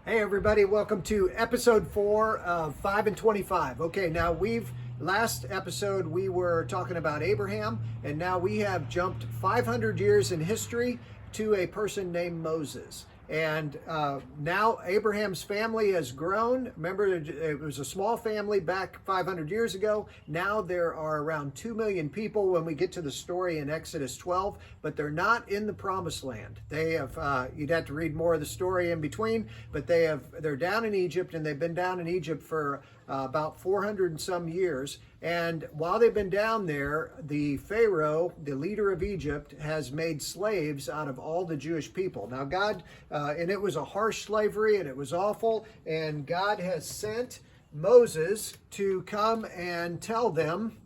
Hey everybody, welcome to episode 4 of 5 and 25. Okay, now last episode we were talking about Abraham, and now we have jumped 500 years in history to a person named Moses. And now Abraham's family has grown. Remember, it was a small family back 500 years ago. Now there are around 2 million people when we get to the story in Exodus 12, but they're not in the promised land. They have, you'd have to read more of the story in between, but they're down in Egypt, and they've been down in Egypt for about 400 and some years. And while they've been down there, the Pharaoh, the leader of Egypt, has made slaves out of all the Jewish people. Now God, and it was a harsh slavery, and it was awful, and God has sent Moses to come and tell them,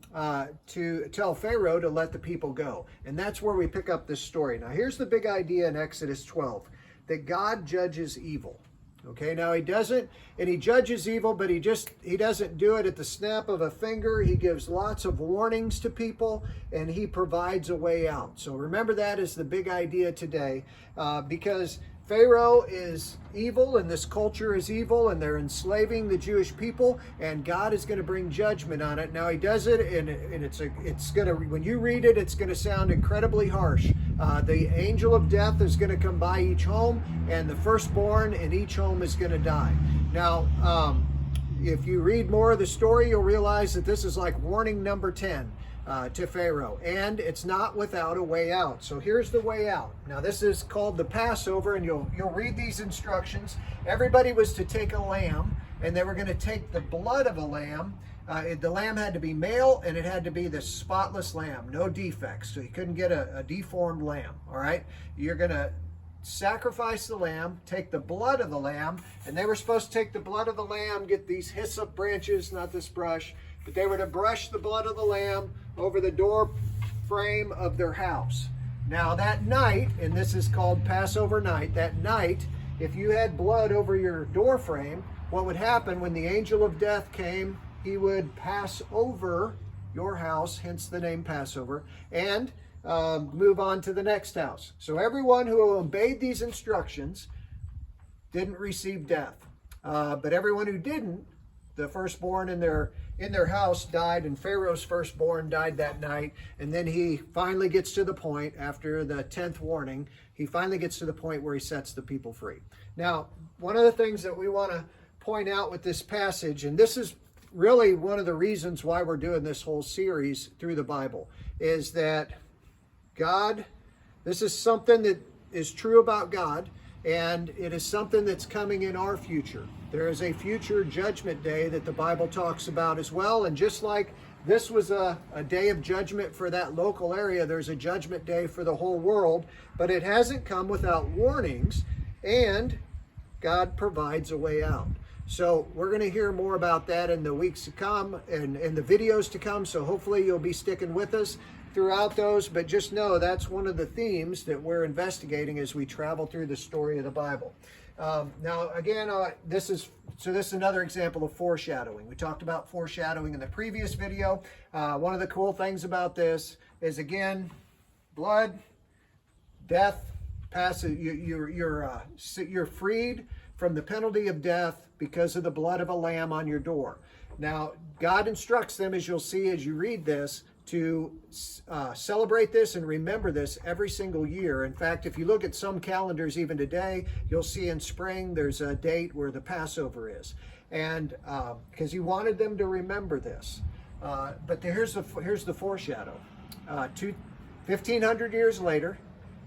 to tell Pharaoh to let the people go. And that's where we pick up this story. Now here's the big idea in Exodus 12, that God judges evil. Okay, now he judges evil, but he doesn't do it at the snap of a finger. He gives lots of warnings to people, and he provides a way out. So remember, that is the big idea today, because Pharaoh is evil, and this culture is evil, and they're enslaving the Jewish people, and God is going to bring judgment on it. Now he does it, and it's going to, when you read it, it's going to sound incredibly harsh. The angel of death is going to come by each home, and the firstborn in each home is going to die. Now, if you read more of the story, you'll realize that this is like warning number 10. To Pharaoh, and it's not without a way out. So here's the way out. Now this is called the Passover, and you'll read these instructions. Everybody was to take a lamb, and they were going to take the blood of a lamb. The lamb had to be male, and it had to be the spotless lamb, no defects. So you couldn't get a deformed lamb. All right, you're going to sacrifice the lamb, take the blood of the lamb, and they were supposed to take the blood of the lamb, get these hyssop branches, not this brush, but they were to brush the blood of the lamb over the door frame of their house. Now that night, and this is called Passover night, that night, if you had blood over your door frame, what would happen when the angel of death came, he would pass over your house, hence the name Passover, and move on to the next house. So everyone who obeyed these instructions didn't receive death. But everyone who didn't, the firstborn in their house died, and Pharaoh's firstborn died that night. And then he finally gets to the point, after the 10th warning, he finally gets to the point where he sets the people free. Now, one of the things that we want to point out with this passage, and this is really one of the reasons why we're doing this whole series through the Bible, is that God, this is something that is true about God, and it is something that's coming in our future. There is a future judgment day that the Bible talks about as well. And just like this was a day of judgment for that local area, there's a judgment day for the whole world. But it hasn't come without warnings, and God provides a way out. So we're going to hear more about that in the weeks to come and in the videos to come. So hopefully you'll be sticking with us throughout those, but just know that's one of the themes that we're investigating as we travel through the story of the Bible. Now, again, this is another example of foreshadowing. We talked about foreshadowing in the previous video. One of the cool things about this is, again, blood, death, you're freed from the penalty of death because of the blood of a lamb on your door. Now, God instructs them, as you'll see as you read this, to celebrate this and remember this every single year. In fact, if you look at some calendars even today, you'll see in spring there's a date where the Passover is, and because he wanted them to remember this. But here's the foreshadow. 1,500 years later,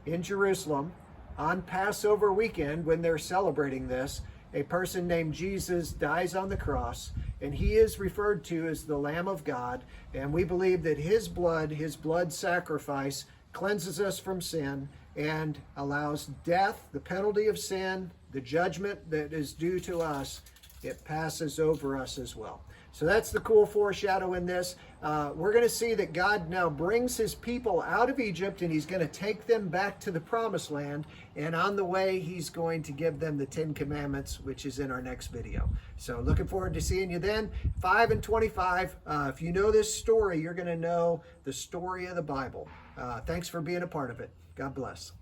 in Jerusalem, on Passover weekend, when they're celebrating this, a person named Jesus dies on the cross, and he is referred to as the Lamb of God. And we believe that his blood sacrifice, cleanses us from sin and allows death, the penalty of sin, the judgment that is due to us, it passes over us as well. So that's the cool foreshadow in this. We're going to see that God now brings his people out of Egypt, and he's going to take them back to the promised land. And on the way, he's going to give them the 10 Commandments, which is in our next video. So looking forward to seeing you then. 5 and 25. If you know this story, you're going to know the story of the Bible. Thanks for being a part of it. God bless.